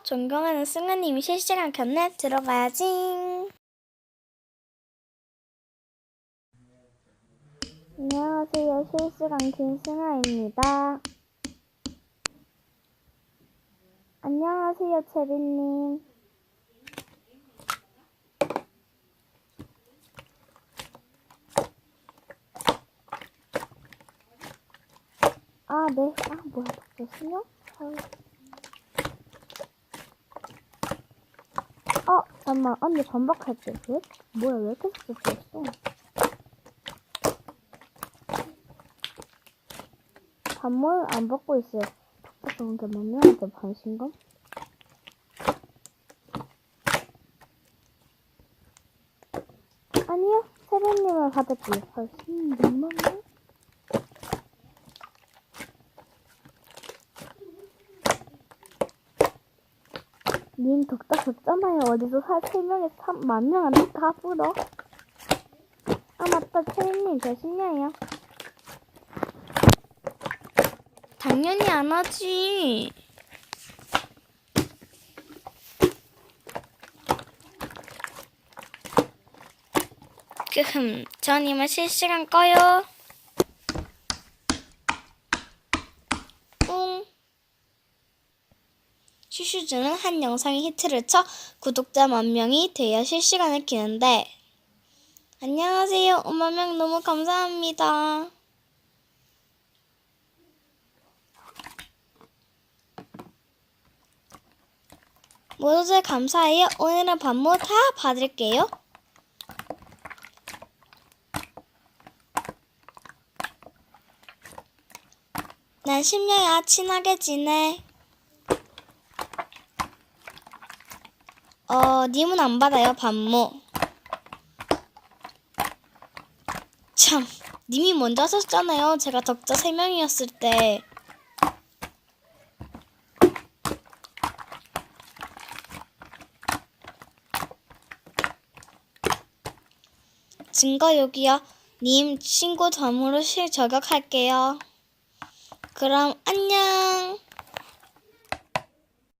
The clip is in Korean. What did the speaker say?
존경하는 승아님이 실시간 켰네. 들어가야지. 안녕하세요. 실시간 김승아입니다. 안녕하세요. 체리님. 아, 네. 아, 뭐야. 바뀌었어요? 잠깐만. 언니 반박할 때. 왜? 뭐야, 왜 이렇게 섞였어? 반말 안 받고 있어요. 독자적인 게 몇명한테 반신감? 아니요. 세련님을 받을게요. 훨씬 민망해? 님 덕자 줬잖아요. 어디서 3명에서 3만명한테 다 불어? 아 맞다. 채린님 저 신녀예요. 당연히 안 하지. 전 이만 실시간 꺼요. 슈슈즈는 한 영상이 히트를 쳐 구독자 10,000명이 돼야 실시간을 키는데 안녕하세요. 50,000명 너무 감사합니다. 모두들 감사해요. 오늘은 반모 다 받을게요. 난 10년야 친하게 지내. 님은 안 받아요, 반모. 참, 님이 먼저 하셨잖아요. 제가 덕자 3명이었을 때. 증거 여기요. 님 신고 덤으로 실저격할게요. 그럼 안녕.